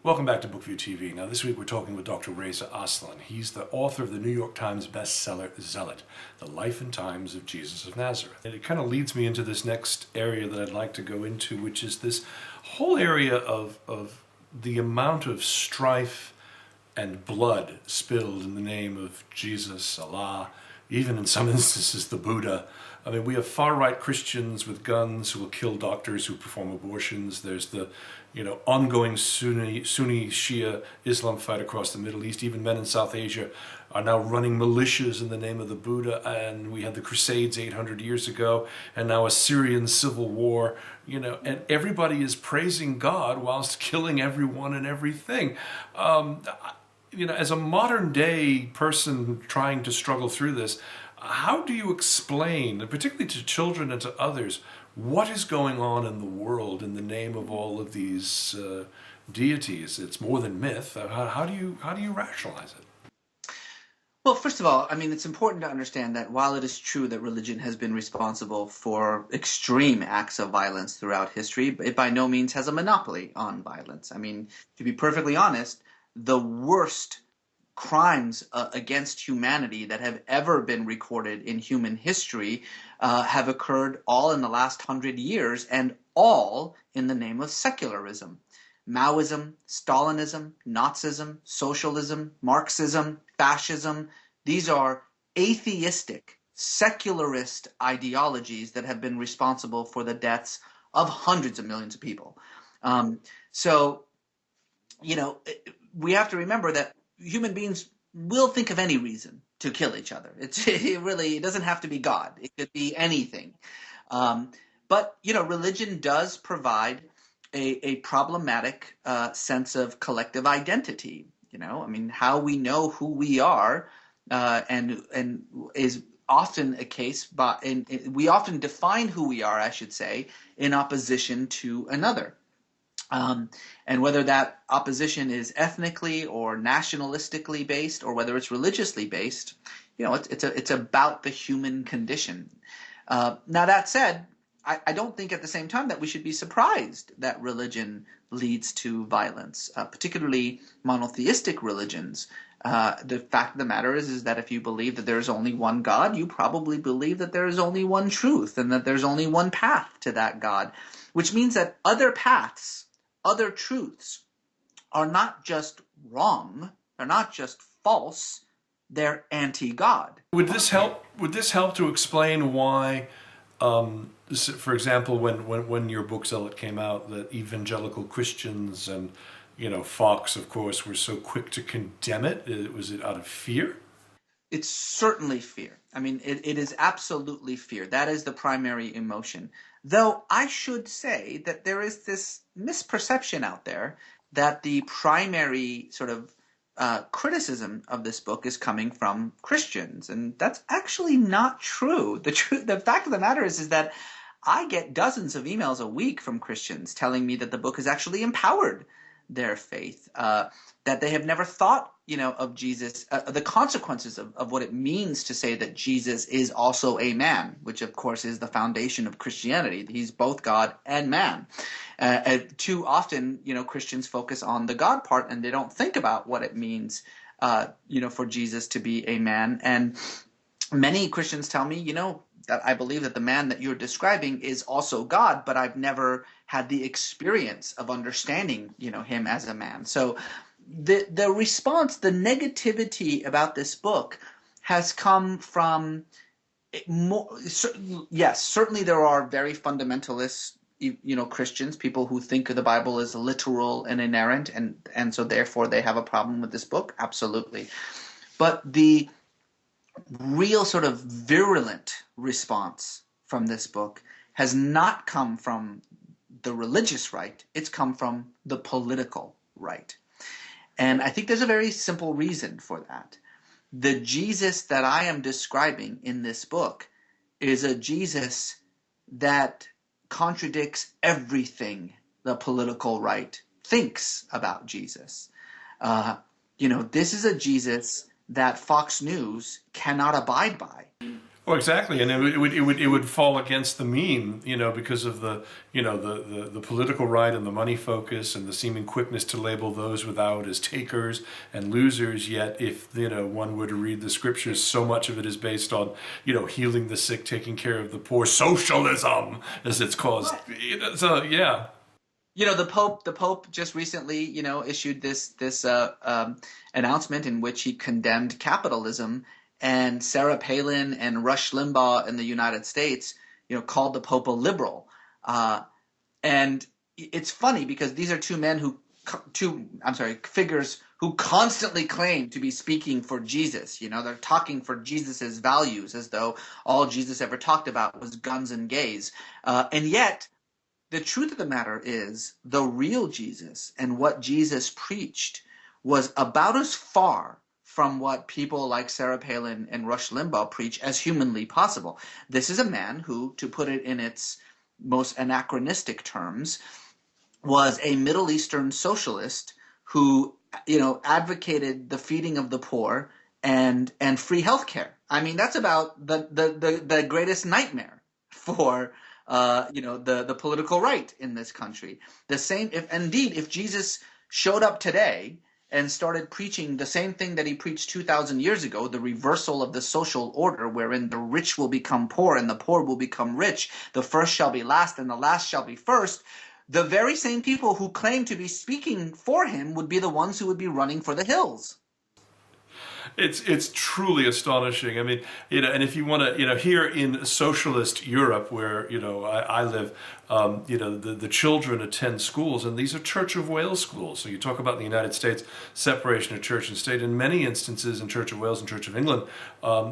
Welcome back to Bookview TV. Now this week we're talking with Dr. Reza Aslan. He's the author of the New York Times bestseller, ZEALOT, The Life and Times of Jesus of Nazareth. And it kind of leads me into this next area that I'd like to go into, which is this whole area of the amount of strife and blood spilled in the name of Jesus, Allah, even in some instances the Buddha. I mean, we have far-right Christians with guns who will kill doctors who perform abortions. There's the, ongoing Sunni Shia Islam fight across the Middle East. Even men in South Asia are now running militias in the name of the Buddha. And we had the Crusades 800 years ago, and now a Syrian civil war. And everybody is praising God whilst killing everyone and everything. As a modern day person trying to struggle through this, how do you explain, particularly to children and to others, what is going on in the world in the name of all of these deities? It's more than myth. How do you rationalize it? Well, first of all, it's important to understand that while it is true that religion has been responsible for extreme acts of violence throughout history, it by no means has a monopoly on violence. To be perfectly honest, the worst crimes against humanity that have ever been recorded in human history have occurred all in the last 100 years, and all in the name of secularism. Maoism, Stalinism, Nazism, socialism, Marxism, fascism, these are atheistic, secularist ideologies that have been responsible for the deaths of hundreds of millions of people. We have to remember that human beings will think of any reason to kill each other. It doesn't have to be God. It could be anything. But religion does provide a problematic sense of collective identity. How we know who we are and is often a case, we often define who we are, I should say, in opposition to another. And whether that opposition is ethnically or nationalistically based, or whether it's religiously based, it's about the human condition. Now that said, I don't think at the same time that we should be surprised that religion leads to violence, particularly monotheistic religions. The fact of the matter is that if you believe that there is only one God, you probably believe that there is only one truth and that there's only one path to that God, which means that other paths, other truths are not just wrong, they're not just false, they're anti-God. Would this help to explain why, for example, when your book Zealot came out, that evangelical Christians and Fox, of course, were so quick to condemn it? Was it out of fear? It's certainly fear. It is absolutely fear. That is the primary emotion. Though I should say that there is this misperception out there that the primary sort of criticism of this book is coming from Christians, and that's actually not true. The fact of the matter is that I get dozens of emails a week from Christians telling me that the book has actually empowered their faith, that they have never thought, of Jesus, the consequences of what it means to say that Jesus is also a man, which of course is the foundation of Christianity. He's both God and man. Too often, Christians focus on the God part and they don't think about what it means, for Jesus to be a man. And many Christians tell me, that I believe that the man that you're describing is also God, but I've never had the experience of understanding, him as a man. So the response, the negativity about this book has come from yes, certainly there are very fundamentalist, Christians, people who think of the Bible as literal and inerrant, and so therefore they have a problem with this book. Absolutely. But the real sort of virulent response from this book has not come from the religious right, it's come from the political right. And I think there's a very simple reason for that. The Jesus that I am describing in this book is a Jesus that contradicts everything the political right thinks about Jesus. This is a Jesus that Fox News cannot abide by. Well, exactly, and it would fall against the meme, because of the the political right and the money focus and the seeming quickness to label those without as takers and losers. Yet, if one were to read the scriptures, so much of it is based on healing the sick, taking care of the poor, socialism, as it's caused. So yeah. The Pope just recently, issued this announcement in which he condemned capitalism, and Sarah Palin and Rush Limbaugh in the United States, called the Pope a liberal. And it's funny because these are figures who constantly claim to be speaking for Jesus. They're talking for Jesus's values, as though all Jesus ever talked about was guns and gays. And yet, the truth of the matter is, the real Jesus and what Jesus preached was about as far from what people like Sarah Palin and Rush Limbaugh preach as humanly possible. This is a man who, to put it in its most anachronistic terms, was a Middle Eastern socialist who, advocated the feeding of the poor and free healthcare. I mean, that's about the greatest nightmare for the political right in this country. The same, if Jesus showed up today and started preaching the same thing that he preached 2,000 years ago, the reversal of the social order wherein the rich will become poor and the poor will become rich, the first shall be last and the last shall be first, the very same people who claim to be speaking for him would be the ones who would be running for the hills. It's truly astonishing. I mean, and if you want to, here in socialist Europe, where I live, the children attend schools, and these are Church of Wales schools. So you talk about in the United States separation of church and state. In many instances, in Church of Wales and Church of England,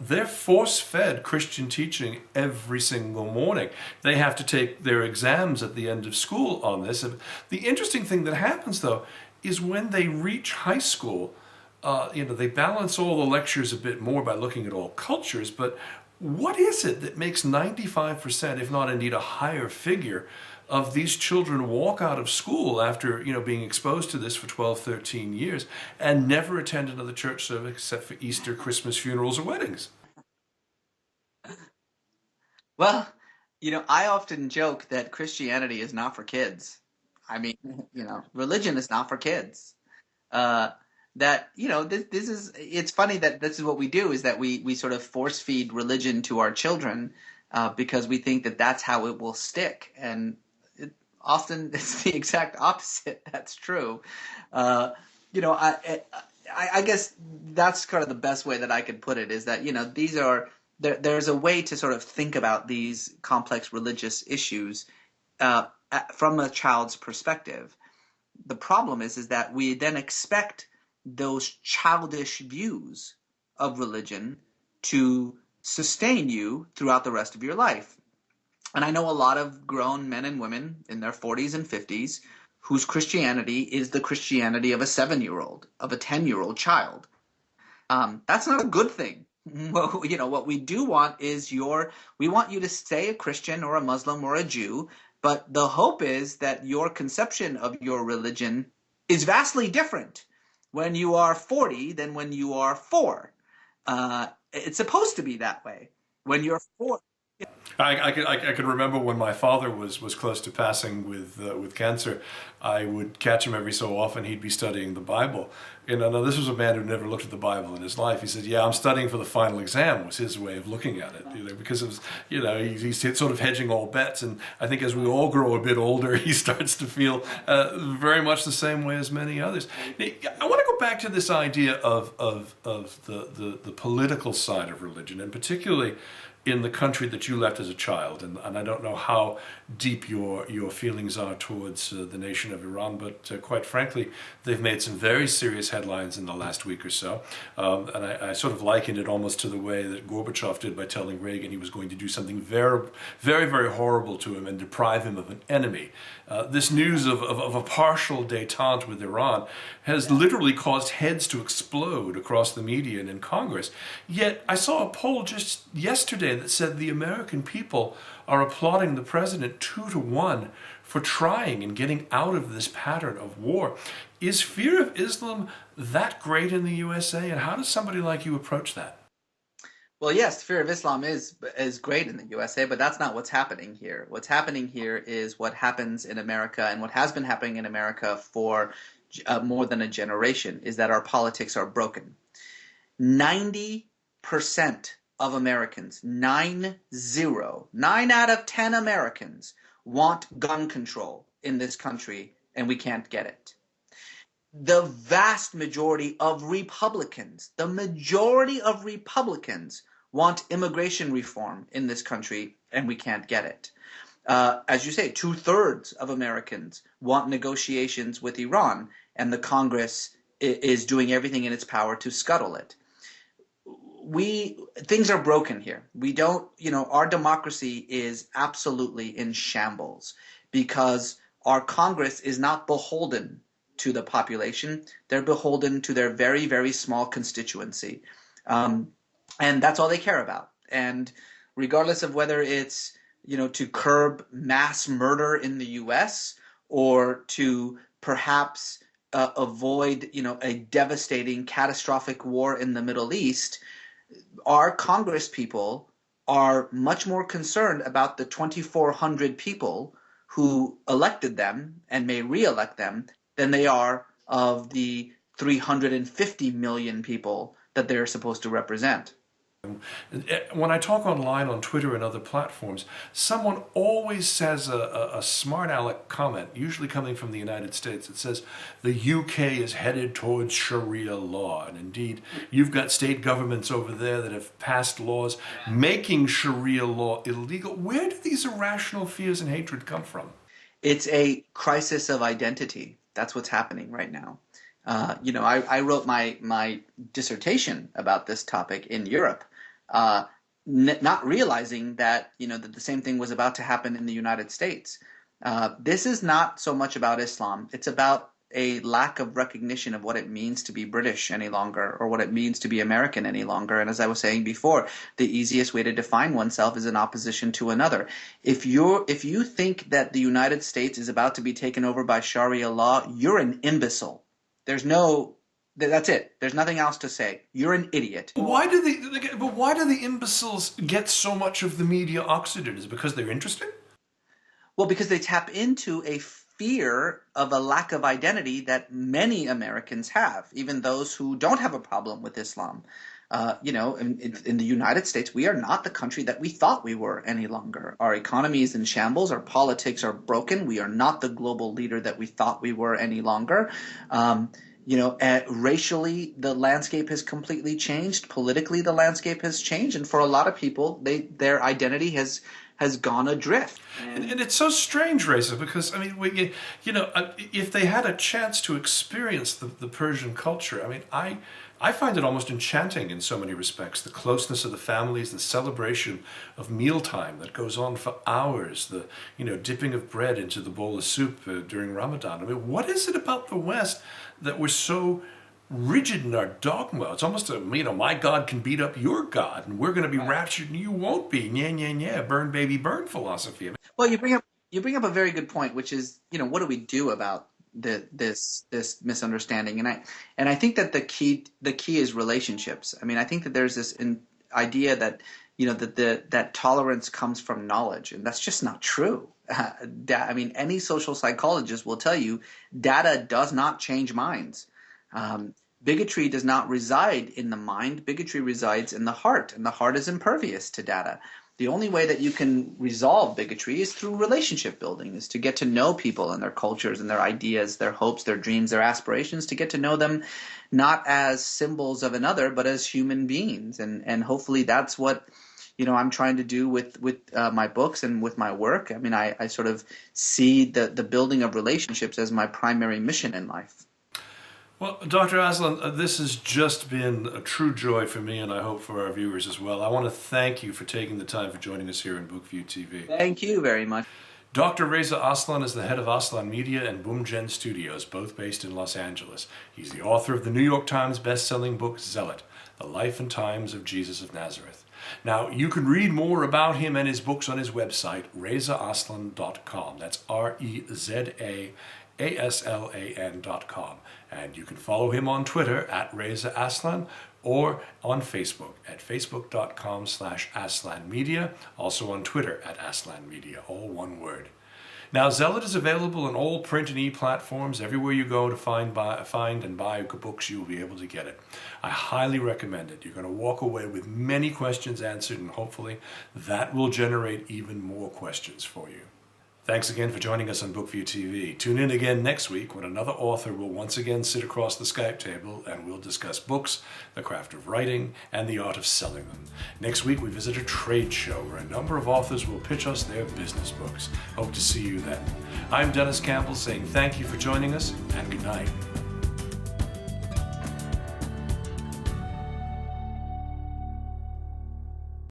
they're force-fed Christian teaching every single morning. They have to take their exams at the end of school on this. And the interesting thing that happens, though, is when they reach high school. They balance all the lectures a bit more by looking at all cultures, but what is it that makes 95%, if not indeed a higher figure, of these children walk out of school after, being exposed to this for 12, 13 years and never attend another church service except for Easter, Christmas, funerals, or weddings? Well, I often joke that Christianity is not for kids. I mean, religion is not for kids. That this is, it's funny that this is what we do, is that we sort of force feed religion to our children because we think that that's how it will stick, and often it's the exact opposite. That's true. I guess that's kind of the best way that I could put it, is that there's a way to sort of think about these complex religious issues from a child's perspective. The problem is that we then expect those childish views of religion to sustain you throughout the rest of your life. And I know a lot of grown men and women in their 40s and 50s whose Christianity is the Christianity of a 7-year-old, of a 10-year-old child. That's not a good thing. What we do want is we want you to stay a Christian or a Muslim or a Jew, but the hope is that your conception of your religion is vastly different when you are 40 than when you are 4. It's supposed to be that way. When you're 4. I could remember when my father was close to passing with cancer. I would catch him every so often. He'd be studying the Bible. Now this was a man who never looked at the Bible in his life. He said, "Yeah, I'm studying for the final exam," was his way of looking at it. Because it was, he's sort of hedging all bets. And I think as we all grow a bit older, he starts to feel very much the same way as many others. I want to go back to this idea of the political side of religion, and particularly in the country that you left as a child, and I don't know how deep your feelings are towards the nation of Iran, but quite frankly, they've made some very serious headlines in the last week or so, and I sort of likened it almost to the way that Gorbachev did by telling Reagan he was going to do something very, very, very horrible to him and deprive him of an enemy. This news of a partial détente with Iran has literally caused heads to explode across the media and in Congress. Yet I saw a poll just yesterday that said the American people are applauding the president 2-1 for trying and getting out of this pattern of war. Is fear of Islam that great in the USA, and how does somebody like you approach that? Well, yes, fear of Islam is great in the USA, but that's not what's happening here. What's happening here is what happens in America and what has been happening in America for more than a generation is that our politics are broken. 90% of Americans, 9 out of 10 Americans want gun control in this country, and we can't get it. The vast majority of Republicans, want immigration reform in this country, and we can't get it. As you say, 2/3 of Americans want negotiations with Iran, and the Congress is doing everything in its power to scuttle it. Things are broken here. We don't, our democracy is absolutely in shambles because our Congress is not beholden to the population. They're beholden to their very, very small constituency. And that's all they care about. And regardless of whether it's, to curb mass murder in the US or to perhaps avoid, a devastating, catastrophic war in the Middle East, our Congress people are much more concerned about the 2,400 people who elected them and may re-elect them than they are of the 350 million people that they're supposed to represent. When I talk online on Twitter and other platforms, someone always says a smart aleck comment, usually coming from the United States. It says the UK is headed towards Sharia law. And indeed, you've got state governments over there that have passed laws making Sharia law illegal. Where do these irrational fears and hatred come from? It's a crisis of identity. That's what's happening right now. I wrote my dissertation about this topic in Europe, not realizing that, that the same thing was about to happen in the United States. This is not so much about Islam. It's about a lack of recognition of what it means to be British any longer or what it means to be American any longer. And as I was saying before, the easiest way to define oneself is in opposition to another. If you think that the United States is about to be taken over by Sharia law, you're an imbecile. That's it. There's nothing else to say. You're an idiot. Why do the imbeciles get so much of the media oxygen? Is it because they're interested? Well, because they tap into a fear of a lack of identity that many Americans have, even those who don't have a problem with Islam. In the United States, we are not the country that we thought we were any longer. Our economy is in shambles. Our politics are broken. We are not the global leader that we thought we were any longer. Racially, the landscape has completely changed. Politically, the landscape has changed. And for a lot of people, their identity has gone adrift. And it's so strange, Reza, because, if they had a chance to experience the Persian culture, I find it almost enchanting in so many respects. The closeness of the families, the celebration of mealtime that goes on for hours, the dipping of bread into the bowl of soup during Ramadan. What is it about the West that we're so rigid in our dogma? It's almost my God can beat up your God, and we're going to be raptured and you won't be. Yeah, burn baby burn philosophy. Well, you bring up a very good point, which is, what do we do about this misunderstanding? And I think that the key is relationships. I think that there's this idea that that tolerance comes from knowledge, and that's just not true. Any social psychologist will tell you data does not change minds. Bigotry does not reside in the mind. Bigotry resides in the heart, and the heart is impervious to data. The only way that you can resolve bigotry is through relationship building, is to get to know people and their cultures and their ideas, their hopes, their dreams, their aspirations, to get to know them not as symbols of another, but as human beings. And hopefully that's what I'm trying to do with my books and with my work. I sort of see the building of relationships as my primary mission in life. Well, Dr. Aslan, this has just been a true joy for me, and I hope for our viewers as well. I want to thank you for taking the time for joining us here in Bookview TV. Thank you very much. Dr. Reza Aslan is the head of Aslan Media and Boomgen Studios, both based in Los Angeles. He's the author of the New York Times best-selling book, Zealot, The Life and Times of Jesus of Nazareth. Now, you can read more about him and his books on his website, rezaaslan.com. That's RezaAslan.com. aslan.com. And you can follow him on Twitter at Reza Aslan or on Facebook at facebook.com/aslanmedia, also on Twitter at aslanmedia, all one word. Now, Zealot is available on all print and e-platforms. Everywhere you go to find and buy books, you'll be able to get it. I highly recommend it. You're going to walk away with many questions answered, and hopefully that will generate even more questions for you. Thanks again for joining us on Bookview TV. Tune in again next week when another author will once again sit across the Skype table and we'll discuss books, the craft of writing, and the art of selling them. Next week we visit a trade show where a number of authors will pitch us their business books. Hope to see you then. I'm Dennis Campbell saying thank you for joining us and good night.